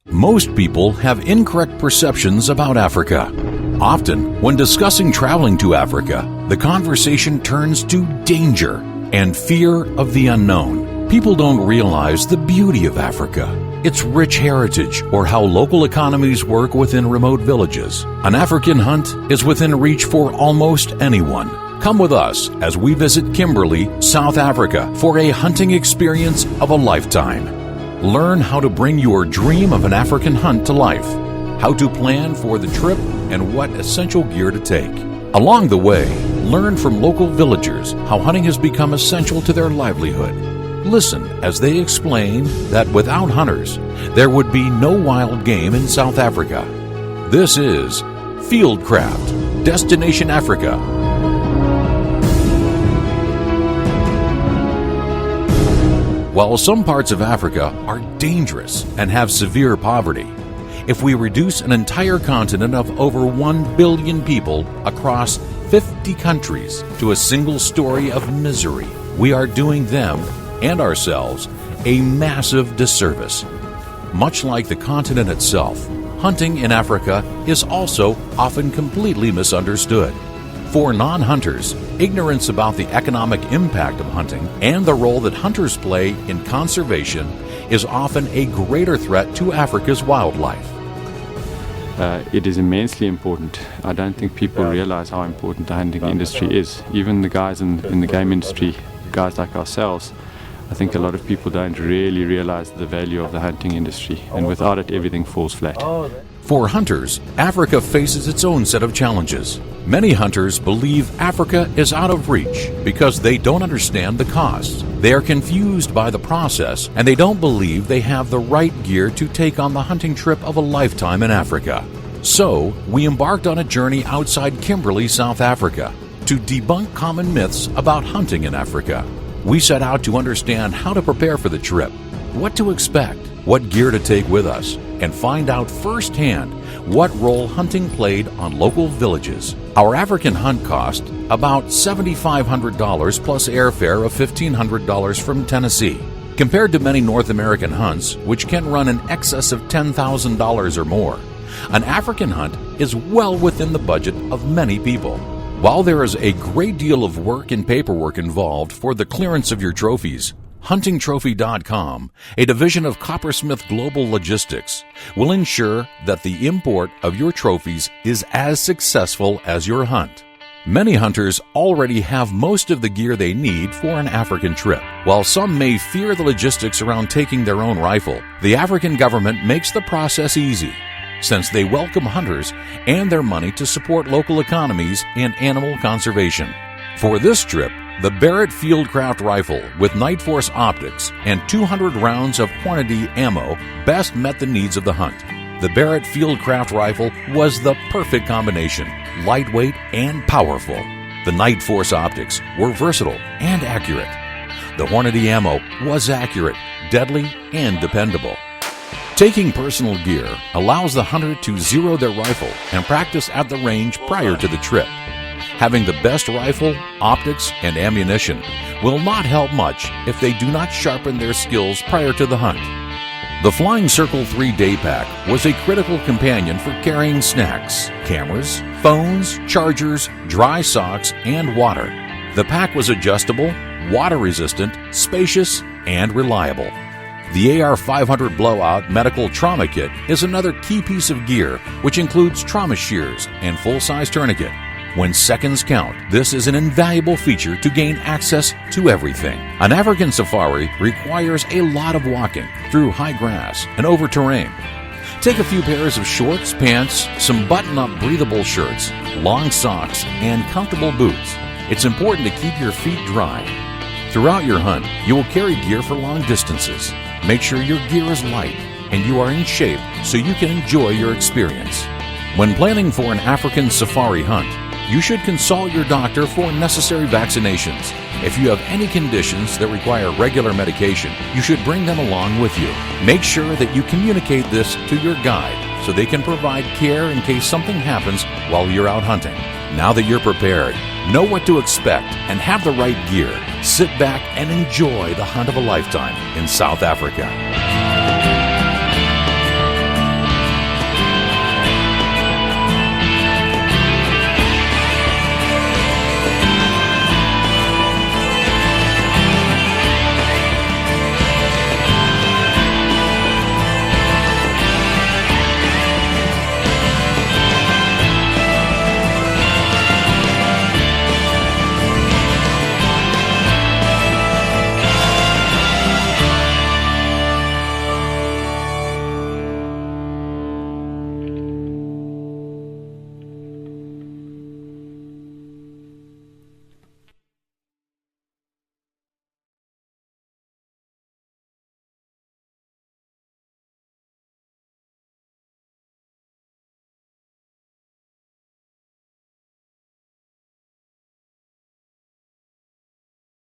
Most people have incorrect perceptions about Africa. Often, when discussing traveling to Africa, the conversation turns to danger and fear of the unknown. People don't realize the beauty of Africa, its rich heritage, or how local economies work within remote villages. An African hunt is within reach for almost anyone. Come with us as we visit Kimberly, South Africa, for a hunting experience of a lifetime. Learn how to bring your dream of an African hunt to life, how to plan for the trip, and what essential gear to take. Along the way, learn from local villagers how hunting has become essential to their livelihood. Listen as they explain that without hunters, there would be no wild game in South Africa. This is Fieldcraft, Destination Africa. While some parts of Africa are dangerous and have severe poverty, if we reduce an entire continent of over 1 billion people across 50 countries to a single story of misery, we are doing them and ourselves a massive disservice. Much like the continent itself, hunting in Africa is also often completely misunderstood. For non-hunters, ignorance about the economic impact of hunting and the role that hunters play in conservation is often a greater threat to Africa's wildlife. It is immensely important. I don't think people realize how important the hunting industry is. Even the guys in the game industry, guys like ourselves, I think a lot of people don't really realize the value of the hunting industry, and without it, everything falls flat. For hunters, Africa faces its own set of challenges. Many hunters believe Africa is out of reach because they don't understand the costs. They are confused by the process, and they don't believe they have the right gear to take on the hunting trip of a lifetime in Africa. So, we embarked on a journey outside Kimberly, South Africa, to debunk common myths about hunting in Africa. We set out to understand how to prepare for the trip, what to expect, what gear to take with us, and find out firsthand what role hunting played on local villages. Our African hunt cost about $7,500 plus airfare of $1,500 from Tennessee. Compared to many North American hunts, which can run in excess of $10,000 or more, an African hunt is well within the budget of many people. While there is a great deal of work and paperwork involved for the clearance of your trophies, HuntingTrophy.com, a division of Coppersmith Global Logistics, will ensure that the import of your trophies is as successful as your hunt. Many hunters already have most of the gear they need for an African trip. While some may fear the logistics around taking their own rifle, the African government makes the process easy, since they welcome hunters and their money to support local economies and animal conservation. For this trip, the Barrett Fieldcraft rifle with Night Force optics and 200 rounds of Hornady ammo best met the needs of the hunt. The Barrett Fieldcraft rifle was the perfect combination, lightweight and powerful. The Night Force optics were versatile and accurate. The Hornady ammo was accurate, deadly, and dependable. Taking personal gear allows the hunter to zero their rifle and practice at the range prior to the trip. Having the best rifle, optics, and ammunition will not help much if they do not sharpen their skills prior to the hunt. The Flying Circle 3 Day Pack was a critical companion for carrying snacks, cameras, phones, chargers, dry socks, and water. The pack was adjustable, water-resistant, spacious, and reliable. The AR-500 Blowout Medical Trauma Kit is another key piece of gear, which includes trauma shears and full-size tourniquet. When seconds count, this is an invaluable feature to gain access to everything. An African safari requires a lot of walking through high grass and over terrain. Take a few pairs of shorts, pants, some button-up breathable shirts, long socks, and comfortable boots. It's important to keep your feet dry. Throughout your hunt, you will carry gear for long distances. Make sure your gear is light and you are in shape so you can enjoy your experience. When planning for an African safari hunt, you should consult your doctor for necessary vaccinations. If you have any conditions that require regular medication, you should bring them along with you. Make sure that you communicate this to your guide so they can provide care in case something happens while you're out hunting. Now that you're prepared, know what to expect, and have the right gear, sit back and enjoy the hunt of a lifetime in South Africa.